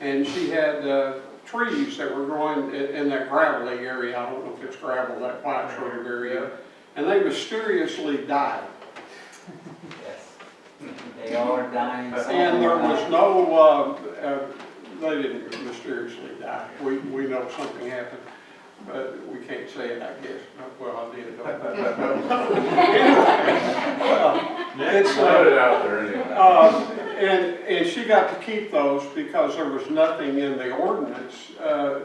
and she had trees that were growing in that gravelly area. I don't know if it's gravel, that white sort of area, and they mysteriously died. Yes. They are dying. And there was no, they didn't mysteriously die. We know something happened, but we can't say it, I guess. Well, I did. It's put it out there anyway. And she got to keep those because there was nothing in the ordinance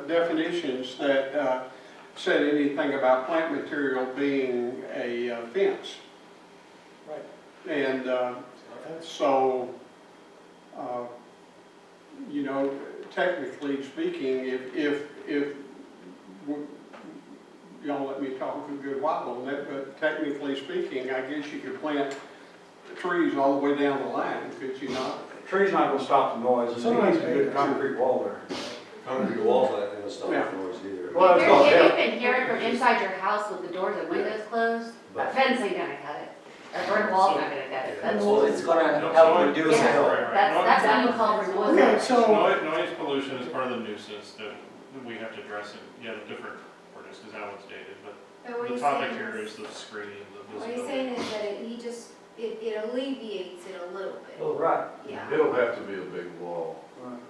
definitions that said anything about plant material being a fence. Right. And so, you know, technically speaking, if y'all let me talk a good while on that, but technically speaking, I guess you could plant trees all the way down the line, could you not? Tree's not gonna stop the noise, it needs a good concrete wall there. Concrete walls not gonna stop Yeah. the noise either. Well, it's not If you help. can hear it from inside your house with the doors and windows closed, a fence ain't gonna cut it. A brick wall's not gonna cut it. That's, Well, it's gonna help reduce Yeah. it. that's what you call for noise. Okay, so, Noise pollution is part of the nuisance that we have to address it. You have a different ordinance, because that one's dated, but But what the he's topic saying here is, is the screening, the what he's visibility. saying is that it alleviates it a little bit. Oh, right. Yeah. It'll have to be a big wall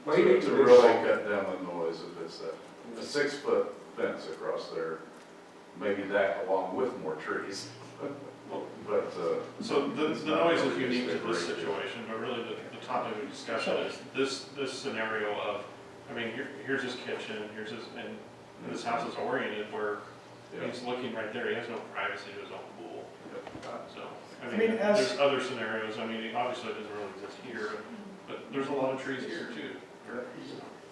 Well, he to needs to really cut down the noise if it's a 6-foot fence across there. Maybe that along with more trees. But, So the It's the not noise is really unique to just a this great deal. situation, but really the topic of discussion is this scenario of, I mean, here's his kitchen, here's his, and this house is oriented where yeah. he's looking right there, he has no privacy to his own pool. So, I I mean, mean, as- there's other scenarios, I mean, obviously it doesn't really exist here, but there's a lot of trees here too.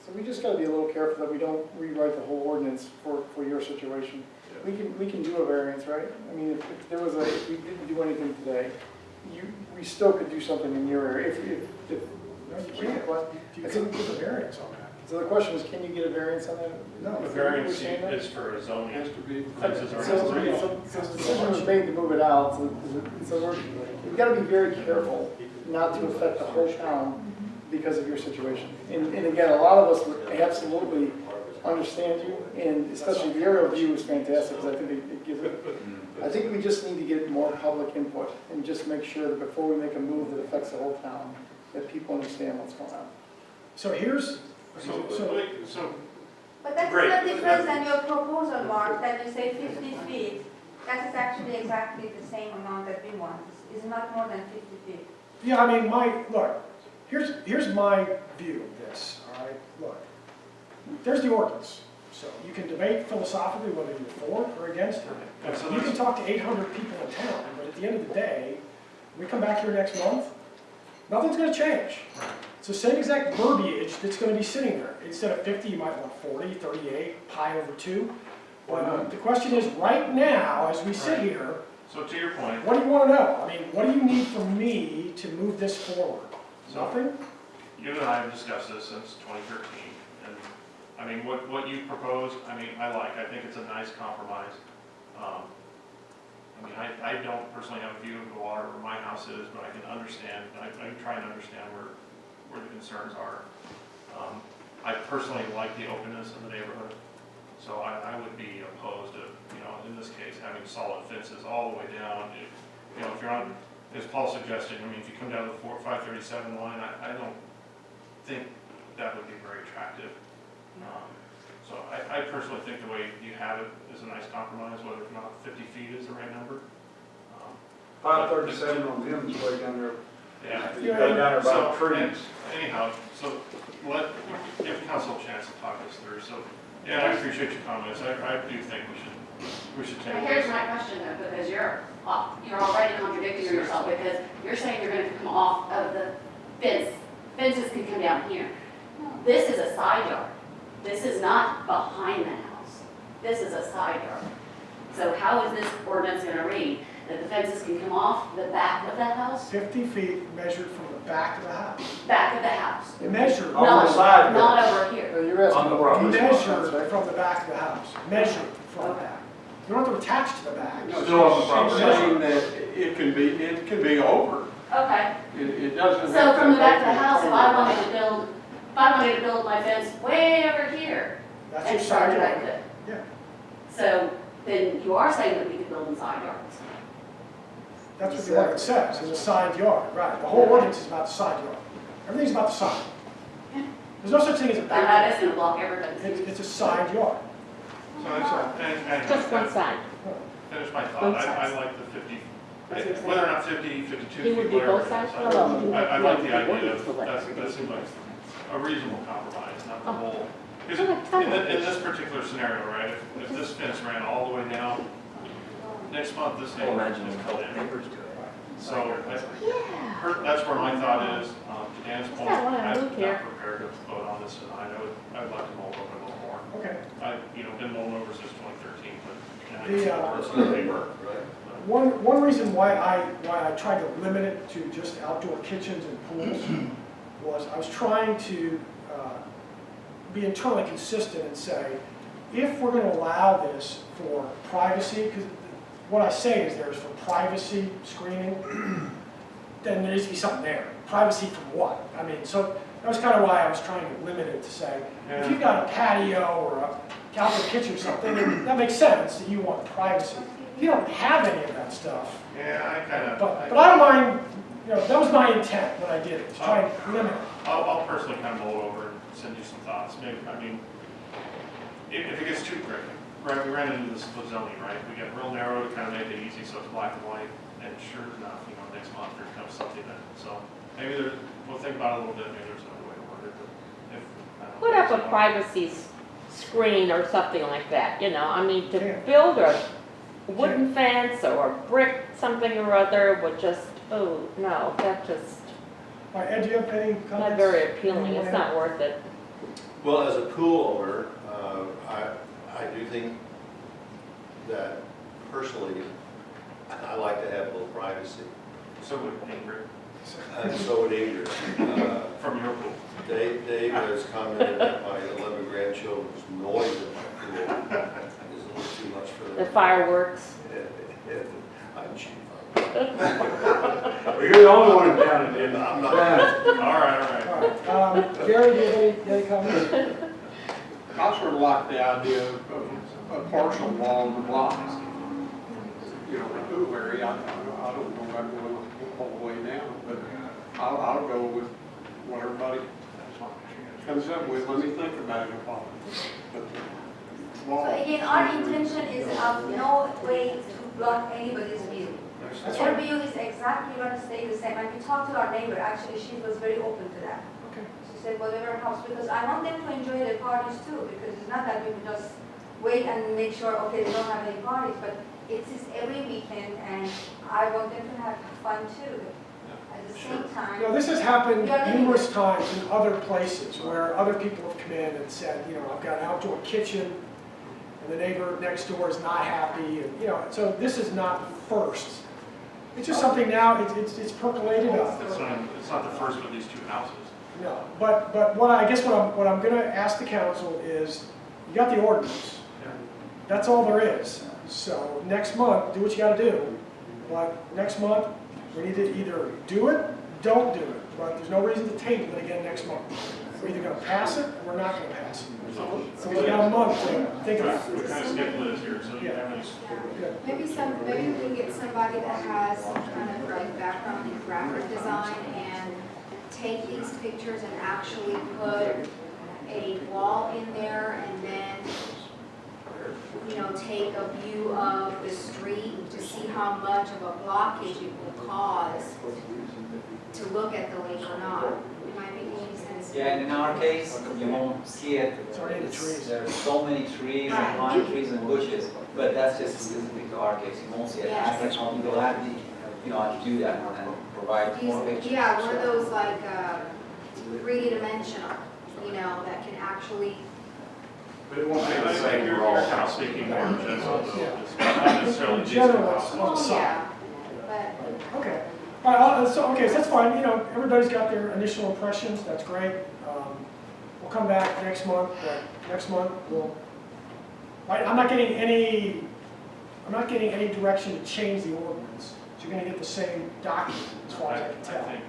so we just gotta be a little careful that we don't rewrite the whole ordinance for your situation. We can do a variance, right? I mean, if there was if we didn't do anything today, we still could do something in your area, if. No, you can't. You couldn't get a variance on that. So the question is, can you get a variance on that? No. The Is variance we're saying that? is for a It zoning. has to be. Fences are So residential. the decision was made to move it out, so we've got to be very careful not to affect the whole town because of your situation. And again, a lot of us would absolutely understand you, and especially the aerial view is fantastic, because I think it gives it, I think we just need to get more public input and just make sure that before we make a move that affects the whole town, that people understand what's going on. So here's, So, But that's Great. not different than your proposal, Mark, that you say 50 feet. That is actually exactly the same amount that we want. It's not more than 50 feet. yeah, I mean, look, here's my view of this, all right? Look, there's the ordinance. So you can debate philosophically whether you're for or against it. You can talk to 800 people in town, but at the end of the day, we come back here next month, nothing's gonna change. It's the same exact verbiage that's gonna be sitting there. Instead of 50, you might want 40, 38, pi over 2. The question is, right now, as we sit here, so to your point, what do you want to know? I mean, what do you need from me to move this forward? Nothing? you and I have discussed this since 2013, and I mean, what you proposed, I mean, I think it's a nice compromise. I mean, I don't personally have a view of the water where my house is, but I can understand, I can try and understand where the concerns are. I personally like the openness in the neighborhood, so I would be opposed to, you know, in this case, having solid fences all the way down. You know, if you're on, as Paul suggested, I mean, if you come down to the 537 line, I don't think that would be very attractive. So I personally think the way you have it is a nice compromise, whether or not 50 feet is the right number. 537 on them is way down there. Yeah. You go down there by the trees. Anyhow, so give council a chance to talk this through. So, yeah, I appreciate your comments. I do think we should take. But here's my question though, because you're already contradicting yourself, because you're saying you're gonna come off of the fence. Fences can come down here. This is a side yard. This is not behind the house. This is a side yard. So how is this ordinance gonna read? That the fences can come off the back of the house? 50 feet measured from the back of the house. Back of the house. Measured. On the side. Not over here. You're asking On the about property. Measured from the back of the house. Measured from the back. You don't have to attach to the back. No, Still on the she's property. saying that it can be over. Okay. It doesn't have to. So from the back of the house, if I wanted to build If I wanted to build my fence way over here That's your and side charge it, I yard. could. Yeah. So then you are saying that we could build in side yards. That's what the ordinance says, is a side yard, right. The whole ordinance is about the side yard. Everything's about the side. There's no such thing as a But back that yard. is gonna block everybody's view. It's a side yard. Just one side. Finish my thought, Both I sides. like the 50, That's exactly- whether or not 50, 52 It feet, would be whatever. both sides? it is. Well, I like the the idea ordinance of, will let that everybody seems do like a reasonable compromise, not the Oh. whole. Because Okay, fine. in this particular scenario, right, if this fence ran all the way down, next month this neighbor is coming in. neighbors do it. So Yeah. that's where my thought is, to Dan's point, Yeah, I wanna I'm move here. not prepared to vote on this, and I know, I'd like to mull over a little more. Okay. I've, been mulling over since 2013, but. The, One reason why I tried to limit it to just outdoor kitchens and pools was I was trying to be internally consistent and say, if we're going to allow this for privacy, because what I say is there's for privacy screening, then there needs to be something there. Privacy from what? I mean, so that was kind of why I was trying to limit it to say, if you've got a patio or a outdoor kitchen or something, then that makes sense that you want privacy. If you don't have any of that stuff, Yeah, I kind of. but I don't mind, that was my intent when I did it, to try and limit it. I'll personally kind of mull it over and send you some thoughts. Maybe, if it gets too great, right, we ran into this with zoning, right? We get real narrow to kind of make it easy, so it's black and white, and sure enough, next month there comes something that, so maybe we'll think about it a little bit, maybe there's another way to word it, but if. I don't know, Put up there's a privacy screen or something like that, I mean, to Yeah. build a wooden fence or a brick something or other would just, oh, no, that just, All right, Ed, do you have any comments? not very appealing, it's Anyone not worth it. Well, as a pool owner, I do think that personally, I like to have a little privacy. So would Ingrid, And so would Ingrid. from your pool. Dave has commented that my 11 grandchildren's noise in my pool is a little too much for them. The fireworks. I'm cheap. Well, you're the only one in town that didn't. I'm not. All right. All right, Gary, do you have any comments? I sort of like the idea of a partial wall to block, the pool area. I don't know about going all the way down, but I'll go with what everybody comes up with. Let me think about it a while. But the wall- So again, our intention is of no way to block anybody's view. That's Their right. view is exactly going to stay the same, and we talked to our neighbor, actually, she was very open to that. Okay. She said, whatever helps, because I want them to enjoy their parties too, because it's not that we would just wait and make sure, okay, they don't have any parties, but it is every weekend, and I want them to have fun too. At the same time, This has happened Yeah, maybe. numerous times in other places where other people have come in and said, I've got an outdoor kitchen, and the neighbor next door is not happy, and, so this is not first. It's just something now, it's percolated up. It's not the first of these two houses. No, but what I'm gonna ask the council is, you got the ordinance. That's all there is. So next month, do what you gotta do. But next month, we need to either do it, don't do it. But there's no reason to table it again next month. We're either gonna pass it, or we're not gonna pass it. So we got a month to think about We it. kind of skipped Liz here, so you have any. Good. Maybe we can get somebody that has some kind of like background in graphic design and take these pictures and actually put a wall in there and then, take a view of the street to see how much of a blockage it will cause to look at the lake or not. Am I making any sense? Yeah, and in our case, you won't see it. It's already in the trees. There's so many trees and pine trees and bushes, but that's just specific to our case. You won't see it. Yes. You will have to do that and provide more pictures. Yeah, one of those like three-dimensional, that can actually, But it won't be the I same think you're for all. kind of speaking more in general, though, Yeah. just not necessarily In these two general, it's houses. on the side. yeah, but. Okay. All right, so that's fine, everybody's got their initial impressions, that's great. We'll come back next month, but next month I'm not getting any direction to change the ordinance. So you're gonna get the same document, as far as I can tell. I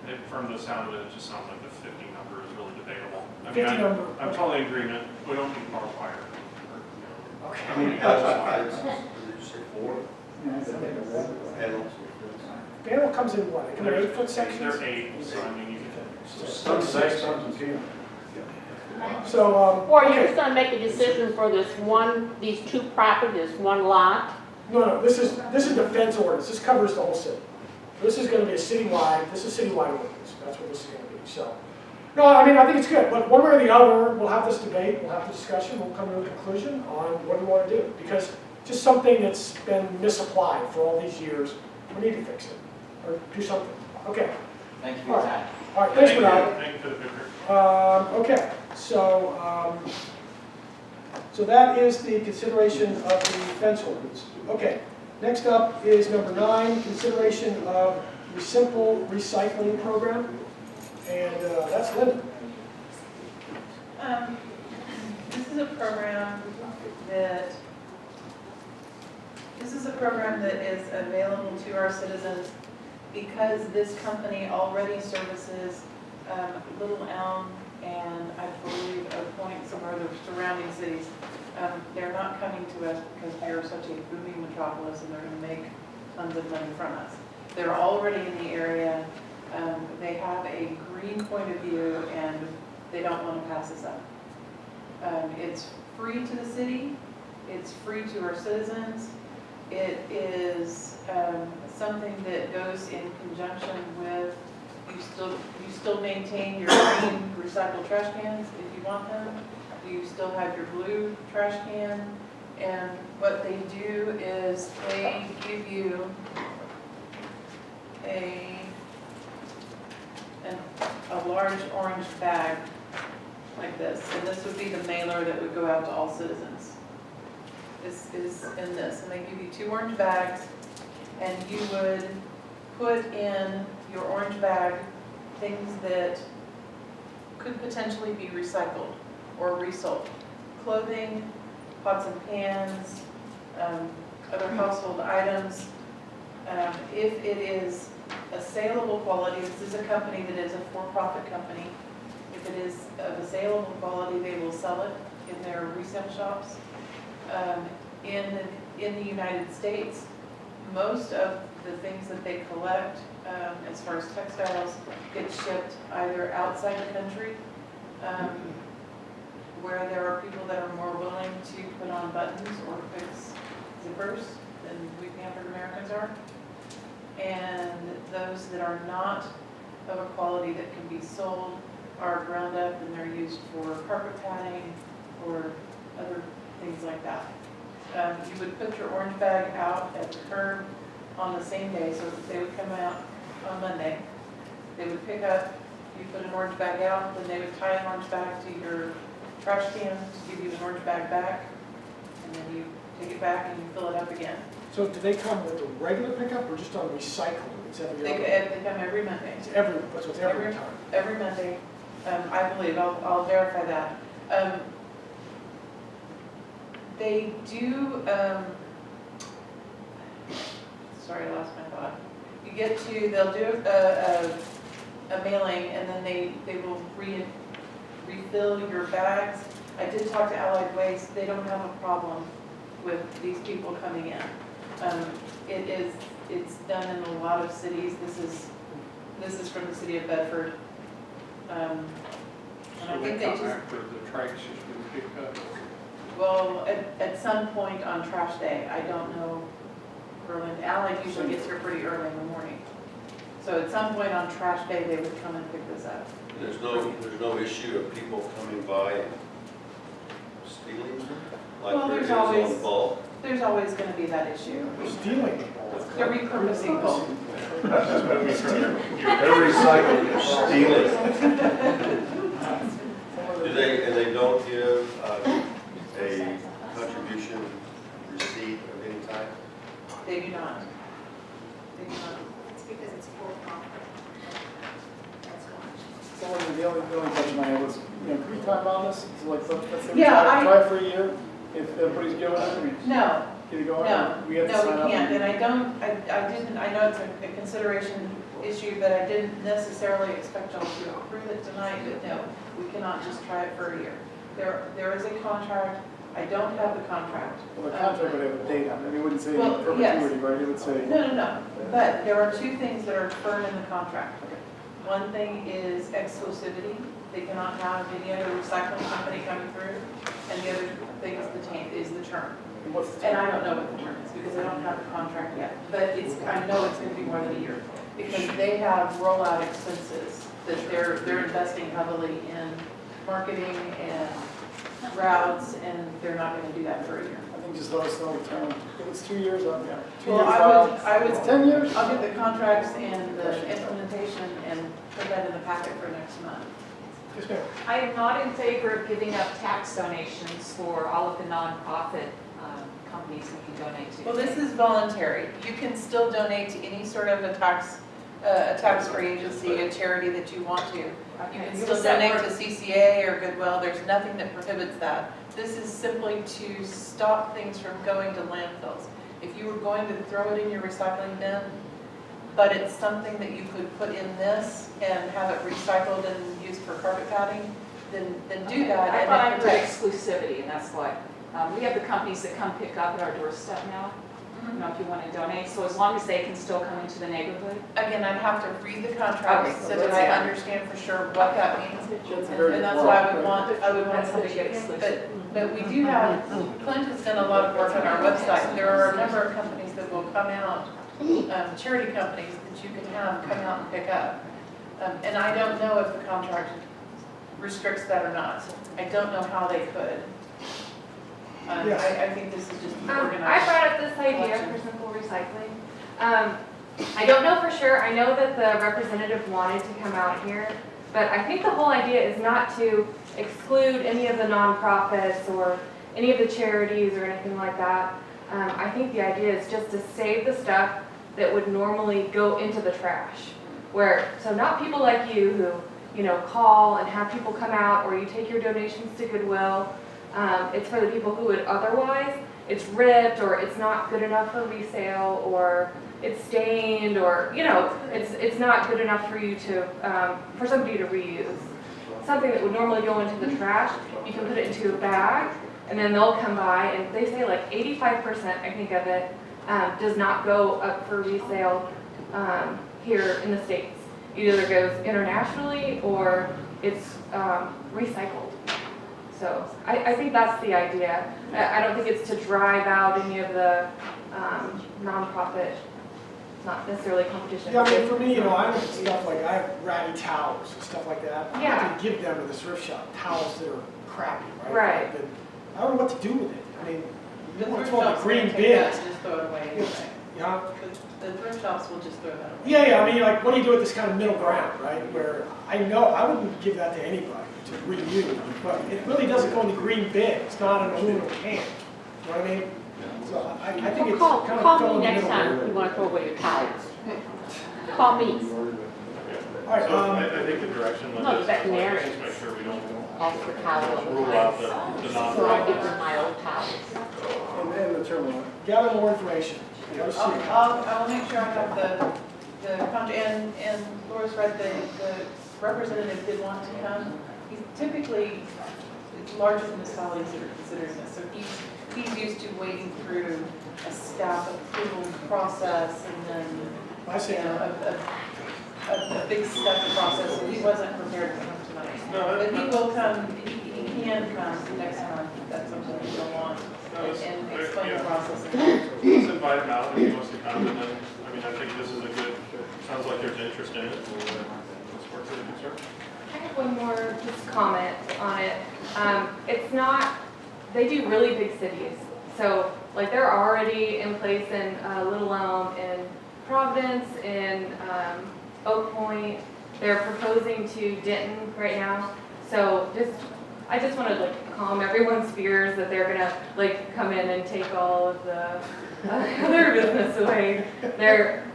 think, from the sound of it, it just sounds like the 50 number is really debatable. I mean, 50 number. I'm totally in agreement, we don't need barbed wire. Okay. How many panels, did you say 4 panels? Panel comes in what, like an 8-foot section? They're 8, so I mean, you can. Some say, some can't. So, Or you're okay. just gonna make a decision for this one, these two properties, one lot? No, this is the fence ordinance, this covers the whole city. This is gonna be a citywide, this is citywide ordinance, that's what this is gonna be, so. No, I mean, I think it's good, but one way or the other, we'll have this debate, we'll have the discussion, we'll come to a conclusion on what we wanna do. Because just something that's been misapplied for all these years, we need to fix it, or do something. Okay, Thank you for your time. all right, thanks for Thank you. that. Thank you for the picture. Okay, so, so that is the consideration of the fence ordinance. Okay, next up is number 9, consideration of the simple recycling program. And that's Linda. This is a program that is available to our citizens because this company already services Little Elm and I believe Oak Point, some other surrounding cities. They're not coming to us because we are such a booming metropolis and they're going to make tons of money from us. They're already in the area. They have a green point of view and they don't want to pass this up. It's free to the city. It's free to our citizens. It is something that goes in conjunction with you still maintain your green recycled trash cans if you want them. You still have your blue trash can. And what they do is they give you a large orange bag like this. And this would be the mailer that would go out to all citizens. This is in this. And they give you 2 orange bags. And you would put in your orange bag things that could potentially be recycled or resold. Clothing, pots and pans, other household items. If it is a saleable quality, this is a company that is a for-profit company. If it is of a saleable quality, they will sell it in their resale shops. In the United States, most of the things that they collect, as far as textiles, get shipped either outside the country, where there are people that are more willing to put on buttons or fix zippers than we pampered Americans are. And those that are not of a quality that can be sold are ground up and they're used for carpet padding or other things like that. You would put your orange bag out at the curb on the same day, so that they would come out on Monday. They would pick up, you put an orange bag out, then they would tie an orange bag to your trash can to give you an orange bag back, and then you take it back and you fill it up again. So do they come with a regular pickup or just on recycling? It's every other? They come every Monday. It's every, so it's every time. Every Monday, I believe, I'll verify that. They do, sorry, I lost my thought. You get to, they'll do a mailing and then they will refill your bags. I did talk to Allied Waste, they don't have a problem with these people coming in. It's done in a lot of cities. This is from the city of Bedford. And I So they think they come just, after the trash has been picked up. well, at some point on trash day, I don't know, Berlin, Allied usually gets here pretty early in the morning. So at some point on trash day, they would come and pick this up. There's no issue of people coming by and stealing them? Well, Like there there's is always- on bulk? There's always gonna be that issue. Stealing. They're repurposing bulk. Every cycle is Stealing. And they don't give a contribution receipt of any type? They do not. They do not. It's because it's for profit. That's why. So the only question I had was, can we time on this? So like, let's say we Yeah, try for a year, if everybody's good with it, we No, get it going? no, We have to sign no, up we can't, and- and I know it's a consideration issue, but I didn't necessarily expect y'all to approve it tonight, but no, we cannot just try it for a year. There is a contract, I don't have the contract. Well, the contract would have a date on it, it wouldn't say Well, perpetuity, right? It would say. No, but there are two things that are firm in the contract. One thing is exclusivity, they cannot have any other recycling company coming through, and the other thing is the term. And what's the And I don't know what the term is, because I don't have the contract yet, but I know it's gonna be more than a year, because they have rollout expenses that they're investing heavily in marketing and routes, and they're not gonna do that for a year. I think just let us know the term. If it's 2 years, I'll, yeah. 2 Well, years I would, It's 10 years? I'll get the contracts and the implementation and put that in the packet for next month. Yes, ma'am. I am not in favor of giving up tax donations for all of the nonprofit companies we can donate to. Well, this is voluntary. You can still donate to any sort of a tax-free agency, a charity that you want to. You can still donate to CCA or Goodwill. There's nothing that prohibits that. This is simply to stop things from going to landfills. If you were going to throw it in your recycling bin, but it's something that you could put in this and have it recycled and used for carpet padding, then do that. I and thought I it heard protects- exclusivity, and that's why. We have the companies that come pick up at our doorstep now, you know, if you want to donate, so as long as they can still come into the neighborhood. Again, I'd have to read the contract Okay, so that I understand for sure what that means. And that's why I would want That's how to they get exclusive. But we do have, Clint has done a lot of work on our website. There are a number of companies that will come out, charity companies that you can have come out and pick up. And I don't know if the contract restricts that or not. I don't know how they could. Yes. I think this is just organized. I brought up this idea for simple recycling. I don't know for sure, I know that the representative wanted to come out here, but I think the whole idea is not to exclude any of the nonprofits or any of the charities or anything like that. I think the idea is just to save the stuff that would normally go into the trash. So not people like you who, you know, call and have people come out, or you take your donations to Goodwill. It's for the people who would otherwise, it's ripped, or it's not good enough for resale, or it's stained, or, you know, it's not good enough for you to, for somebody to reuse. Something that would normally go into the trash, you can put it into a bag, and then they'll come by, and they say like 85%, I think, of it does not go up for resale here in the States. It either goes internationally or it's recycled. So I think that's the idea. I don't think it's to drive out any of the nonprofit, not necessarily competition. Yeah, I mean, for me, you know, I look at stuff like, I have ratty towels and stuff like that. I'm not gonna give them to the thrift shop, towels that are crappy, right? Right. But I don't know what to do with it. I mean, you The don't want to thrift throw it in shops a green will take that bin. and just throw it away anyway. Yeah, The thrift shops will just throw that away. yeah, I mean, like, what do you do with this kind of middle ground, right? Where I know, I wouldn't give that to anybody to reuse, but it really doesn't go in the green bin. It's not an aluminum can. You know what I mean? So I think it's Call kind of me throwing the next middle time ground. you want to throw away your towels. Call me. All right, I think the direction No, of this is veterinarians. just make sure we don't Ask for towels. rule out the So I give nonprofits. them my old towels. and the terminal. Gather more information. Let's see. I'll make sure I have the contract, and Laura's right, the representative did want to come. He's typically, it's larger municipalities that are considering this, so he's used to wading through a staff approval process and then, I see. you know, a big step process, so he wasn't prepared to come tonight. But he will come, he can come next month, if that's something you don't want, and explain the process. Let's invite him out if he wants to come, and then, I mean, I think this is a good, sounds like there's interest in it. Let's work to the concern. I have one more just comment on it. It's not, they do really big cities. So like they're already in place in Little Elm, in Providence, in Oak Point. They're proposing to Denton right now. So I just want to like calm everyone's fears that they're gonna like come in and take all of the their business away. They're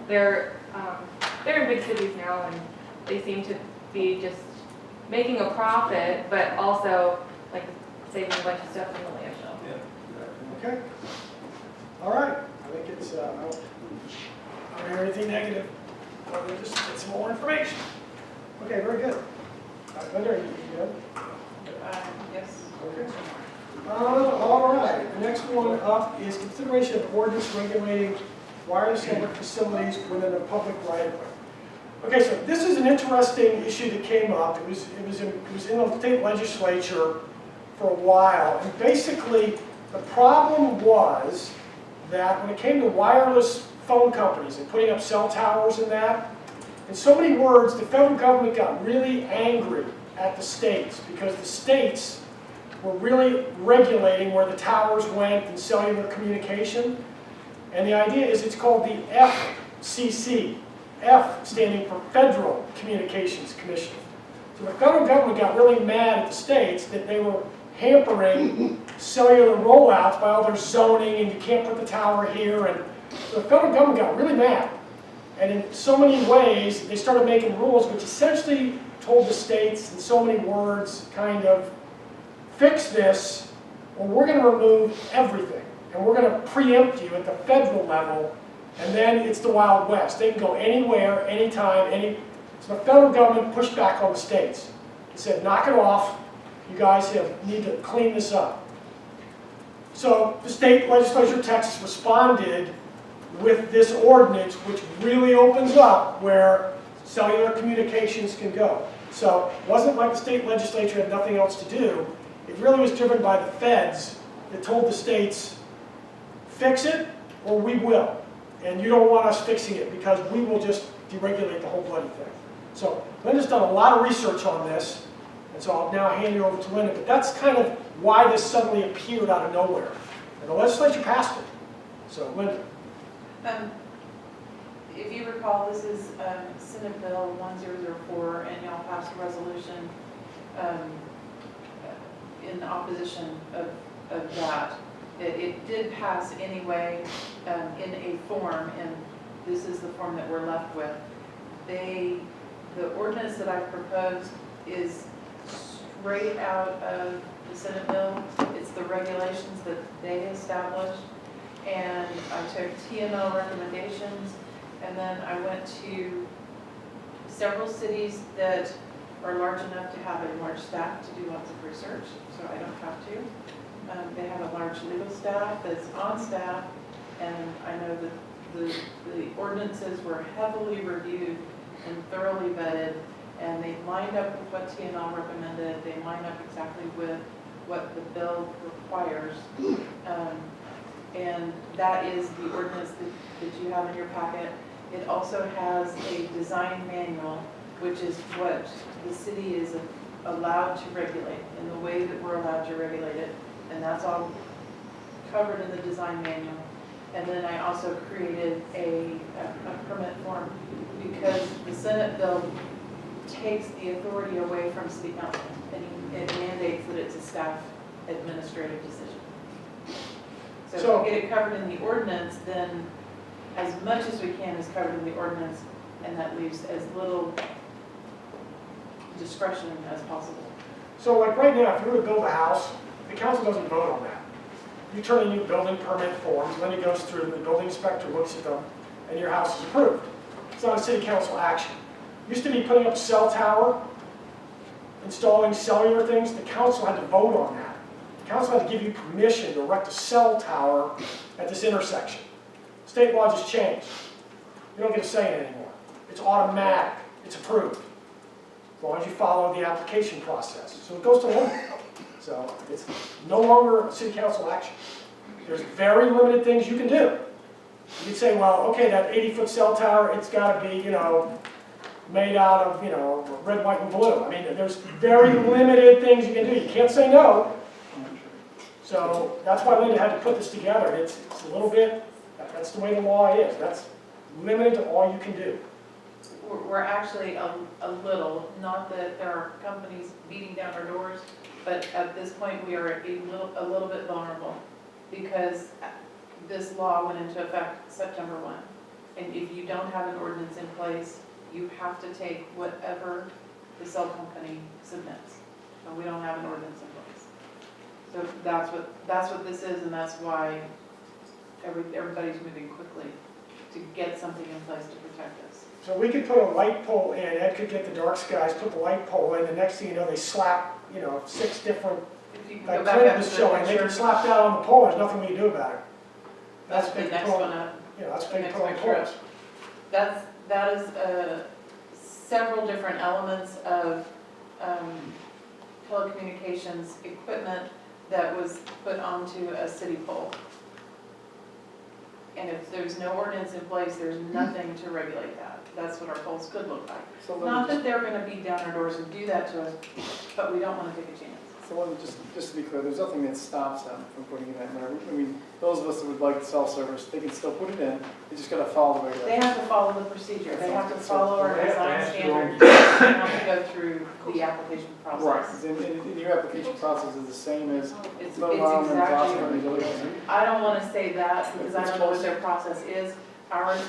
in big cities now, and they seem to be just making a profit, but also like saving a bunch of stuff in the landfill. Okay. All right. I think it's, I don't hear anything negative. wanted to just get some more information. Okay, very good. Linda, you good? Yes. Okay. All right, the next one up is consideration of ordinance regulating wireless network facilities within a public right of way. Okay, so this is an interesting issue that came up. It was in the state legislature for a while, and basically the problem was that when it came to wireless phone companies and putting up cell towers and that, in so many words, the federal government got really angry at the states because the states were really regulating where the towers went in cellular communication. And the idea is it's called the FCC, F standing for Federal Communications Commission. So the federal government got really mad at the states that they were hampering cellular rollouts by all their zoning and you can't put the tower here. And so the federal government got really mad. And in so many ways, they started making rules which essentially told the states in so many words, kind of, fix this, or we're going to remove everything. And we're going to preempt you at the federal level, and then it's the Wild West. They can go anywhere, anytime, So the federal government pushed back on the states. It said, knock it off. You guys need to clean this up. So the state legislature of Texas responded with this ordinance, which really opens up where cellular communications can go. So it wasn't like the state legislature had nothing else to do. It really was driven by the feds that told the states, fix it or we will. And you don't want us fixing it because we will just deregulate the whole bloody thing. So Linda's done a lot of research on this, and so I'll now hand you over to Linda. But that's kind of why this suddenly appeared out of nowhere. And the legislature passed it. So Linda. If you recall, this is Senate Bill 1004, and y'all passed a resolution in opposition of that. It did pass anyway in a form, and this is the form that we're left with. The ordinance that I've proposed is straight out of the Senate bill. It's the regulations that they established, and I took TML recommendations, and then I went to several cities that are large enough to have a large staff to do lots of research, so I don't have to. They have a large legal staff that's on staff, and I know that the ordinances were heavily reviewed and thoroughly vetted, and they lined up with what TML recommended. They lined up exactly with what the bill requires. And that is the ordinance that you have in your packet. It also has a design manual, which is what the city is allowed to regulate in the way that we're allowed to regulate it. And that's all covered in the design manual. And then I also created a permit form because the Senate bill takes the authority away from city council and it mandates that it's a staff administrative decision. So if we get it covered in the ordinance, then as much as we can is covered in the ordinance, and that leaves as little discretion as possible. So like right now, if you were to build a house, the council doesn't vote on that. You turn in your building permit forms, then it goes through, the building inspector looks at them, and your house is approved. It's not a city council action. Used to be putting up a cell tower, installing cellular things, the council had to vote on that. The council had to give you permission to erect a cell tower at this intersection. State law just changed. You don't get a say in it anymore. It's automatic. It's approved. As long as you follow the application process. So it goes to law. So it's no longer city council action. There's very limited things you can do. You could say, well, okay, that 80-foot cell tower, it's got to be, made out of, red, white, and blue. I mean, there's very limited things you can do. You can't say no. So that's why Linda had to put this together. It's a little bit, that's the way the law is. That's limited to all you can do. We're actually a little, not that there are companies beating down our doors, but at this point we are a little bit vulnerable because this law went into effect September 1. And if you don't have an ordinance in place, you have to take whatever the cell company submits. And we don't have an ordinance in place. So that's what this is, and that's why everybody's moving quickly to get something in place to protect us. So we could put a light pole in, Ed could get the dark skies, put the light pole in, the next thing you know, they slap, 6 different, If you can like go back Clint up was to the showing, they picture, can slap that on the pole, there's nothing we can do about it. that's the big next pole. one up. That's The big next pole picture up. poles. That is several different elements of telecommunications equipment that was put onto a city pole. And if there's no ordinance in place, there's nothing to regulate that. That's what our poles could look like. So Not that they're gonna beat down our doors and do that to us, but we don't wanna take a chance. So let me just to be clear, there's nothing that stops them from putting it in there. I mean, those of us that would like cell service, they can still put it in, they just gotta follow the They regulations. have to follow the procedure, they have to follow our They have to design ask standards, you. they have to go through the application Right, process. and your application process is the same as It's Rhode Island and Gloucester and the exactly, other ones. I don't wanna say that because I It's don't know what close. their process is. Ours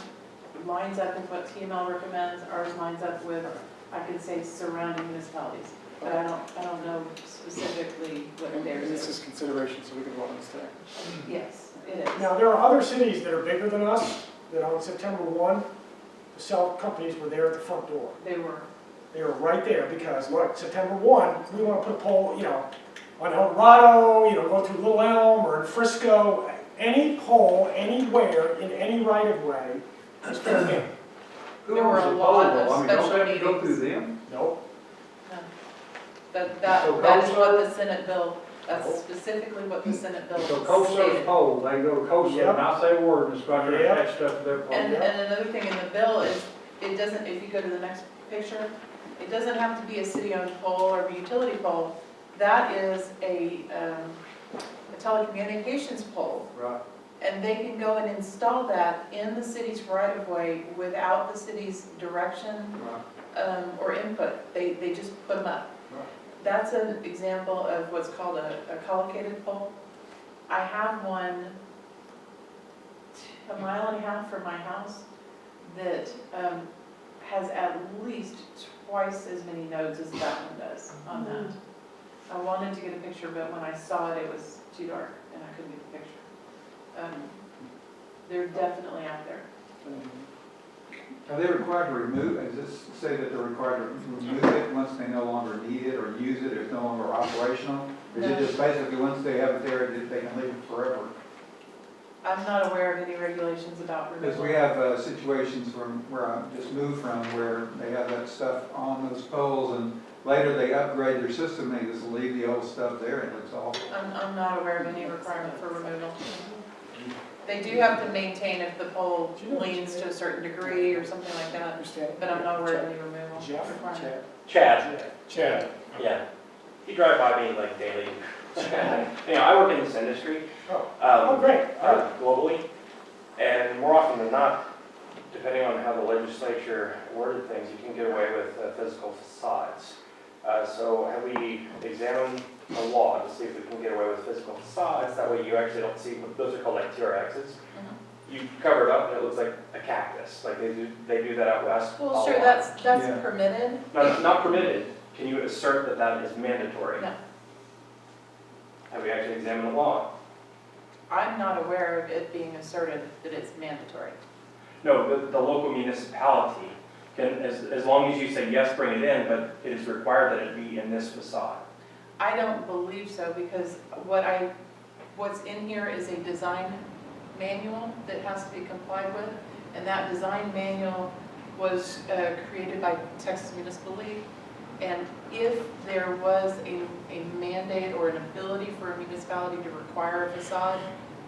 lines up with what TML recommends, ours lines up with, I could say surrounding municipalities. But I don't know specifically what And theirs this is. is consideration, so we can vote on this today. Yes, it is. Now, there are other cities that are bigger than us, that on September 1, the cell companies were there at the front door. They were. They were right there, because look, September 1, we want to put a pole, on El Dorado, go through Little Elm or in Frisco, any pole, anywhere, in any right of way, is fair game. Who There were owns a the lot pole? of I mean, don't special they have to go meetings. through them? Nope. So That is what COSA? the Senate bill, that's specifically what the Senate bill So COSA's stated. pole, they go to COSA and not say a word, and start to Yep. attach stuff to their pole. And another thing in the bill is, it doesn't, if you go to the next picture, it doesn't have to be a city-owned pole or a utility pole. That is a telecommunications pole. Right. And they can go and install that in the city's right-of-way without the city's direction Right. or input. They just put them up. Right. That's an example of what's called a collocated pole. I have one a mile and a half from my house that has at least twice as many nodes as that one does on that. I wanted to get a picture, but when I saw it, it was too dark and I couldn't get the picture. They're definitely out there. Are they required to remove, does this say that they're required to remove it once they no longer need it or use it, or it's no longer operational? Or is it No. just basically once they have it there, that they can leave it forever? I'm not aware of any regulations about Because removal. we have situations where I just moved from, where they have that stuff on those poles, and later they upgrade their system, they just leave the old stuff there, and it's awful. I'm not aware of any requirement for removal. They do have to maintain if the pole leans to a certain degree or something like that, but I'm not aware of any removal Jeff? requirement. Chad. Yeah, you drive by me like daily. I work in this industry. Oh, great. Globally, and more often than not, depending on how the legislature worded things, you can get away with physical facades. So have we examined the law to see if we can get away with physical facades? That way you actually don't see, those are called like TRXs. You cover it up and it looks like a cactus, like they do that out west. Well, a sure, lot. that's Yeah. permitted. No, not permitted. Can you assert that that is mandatory? No. Have we actually examined the law? I'm not aware of it being asserted that it's mandatory. No, the local municipality can, as long as you say, yes, bring it in, but it is required that it be in this facade. I don't believe so because what's in here is a design manual that has to be complied with. And that design manual was created by Texas Municipal League. And if there was a mandate or an ability for a municipality to require a facade,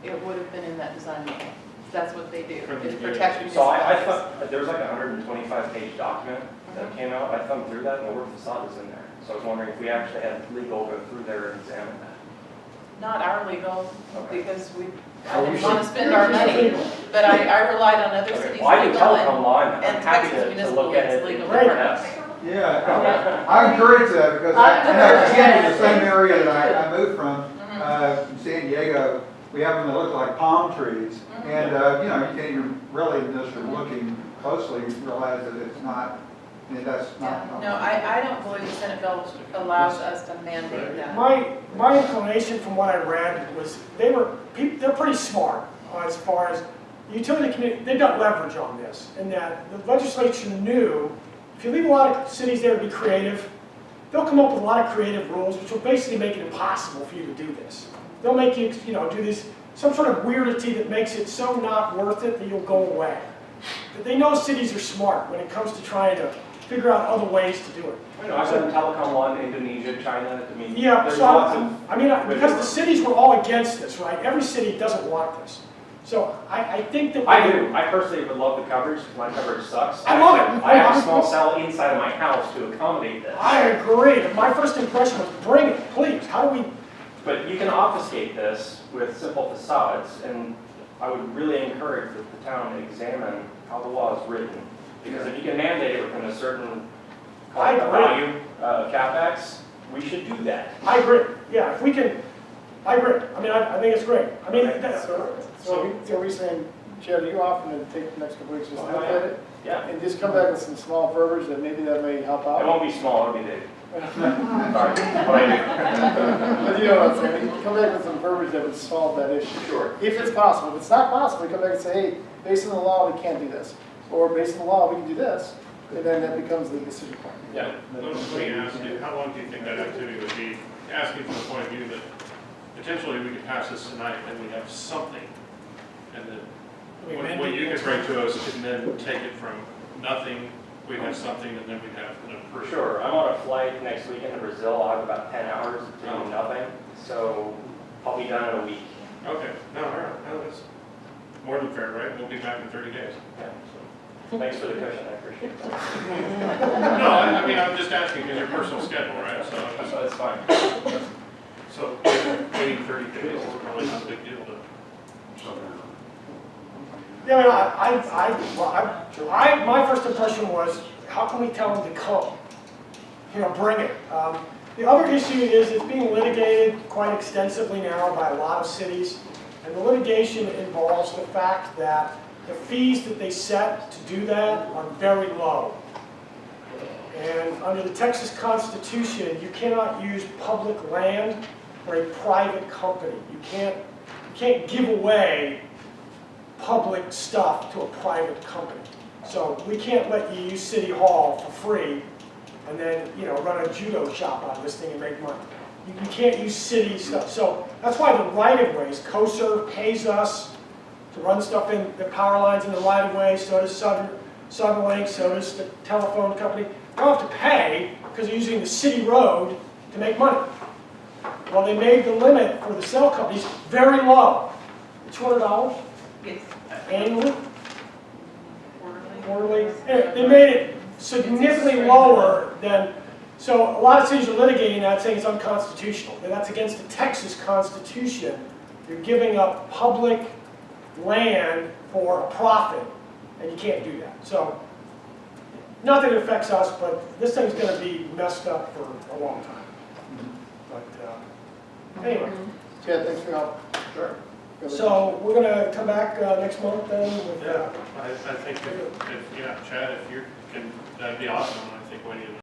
it would have been in that design manual. That's what they do, is protect So I municipalities. thought, there was like a 125-page document that came out. I thumbed through that and the word facade was in there. So I was wondering if we actually had legal go through there and examine that. Not our legal, Okay. because Oh, I we didn't want to should- spend our money, but I relied on other Okay. cities' Well, I do legal telecom law and I'm and happy Texas to Municipal look at League's it. legal Right. departments. Yeah, I encourage that, because again, in the same area that I moved from, in San Diego, we have them that look like palm trees, and, you can't even really, just from looking closely, realize that it's not, that's not. No, I don't believe the Senate bill allows us to mandate that. My inclination from what I read was they're pretty smart as far as the utility committee, they've got leverage on this, in that the legislature knew, if you leave a lot of cities there to be creative, they'll come up with a lot of creative rules, which will basically make it impossible for you to do this. They'll make you, do this, some sort of weirdity that makes it so not worth it that you'll go away. But they know cities are smart when it comes to trying to figure out other ways to do it. I know, I've done Telecom One, Indonesia, China, I mean, Yeah, there's so, lots of. because the cities were all against this, right? Every city doesn't want this. So I think that. I do, I personally would love the coverage, because my coverage sucks. I love it. I have a small cell inside of my house to accommodate this. I agree. My first impression was, bring it, please. How do we? But you can obfuscate this with simple facades, and I would really encourage that the town examine how the law is written. Because if you can mandate it within a certain value, CapEx, we should do that. I agree. Yeah, if we can, I agree. I mean, I think it's great. I mean, So are we saying, Chad, are you offering to take the next couple weeks just to look at it? Yeah. And just come back with some small verbiage that maybe that may help out? It won't be small, it'll be big. Sorry, what I do. But you know what I'm saying, you can come back with some verbiage that would solve that issue. Sure. If it's possible. If it's not possible, you come back and say, hey, based on the law, we can't do this. Or based on the law, we can do this. And then that becomes the decision point. Yeah. Let me ask you, how long do you think that activity would be? Asking from the point of view that potentially we could pass this tonight and we have something. And then what you could bring to us and then take it from nothing, we'd have something, and then we'd have an approved. Sure, I'm on a flight next weekend to Brazil, I'll have about 10 hours of doing nothing, so I'll be done in a week. Okay, no, all right, no, that's more than fair, right? We'll be back in 30 days. Yeah, so, thanks for the cushion, I appreciate that. No, I mean, I'm just asking because your personal schedule, right? So That's fine. So waiting 30 days is probably not a big deal to. Yeah, my first impression was, how can we tell them to come? Bring it. The other issue is it's being litigated quite extensively now by a lot of cities. And the litigation involves the fact that the fees that they set to do that are very low. And under the Texas Constitution, you cannot use public land for a private company. You can't give away public stuff to a private company. So we can't let you use City Hall for free and then, run a judo shop out of this thing and make money. You can't use city stuff. So that's why the right-of-ways, CoServe pays us to run stuff in the power lines in the right-of-way, so does Southern, so does the telephone company. They don't have to pay because they're using the city road to make money. Well, they made the limit for the cell companies very low. $200 Yes. annually, quarterly. They made it significantly lower than, so a lot of cities are litigating that, saying it's unconstitutional. And that's against the Texas Constitution. You're giving up public land for a profit, and you can't do that. So, not that it affects us, but this thing's going to be messed up for a long time. But anyway. Chad, thanks for your help. Sure. So we're going to come back next month then with. Yeah, I think if Chad, if you can, that'd be awesome. I think we need to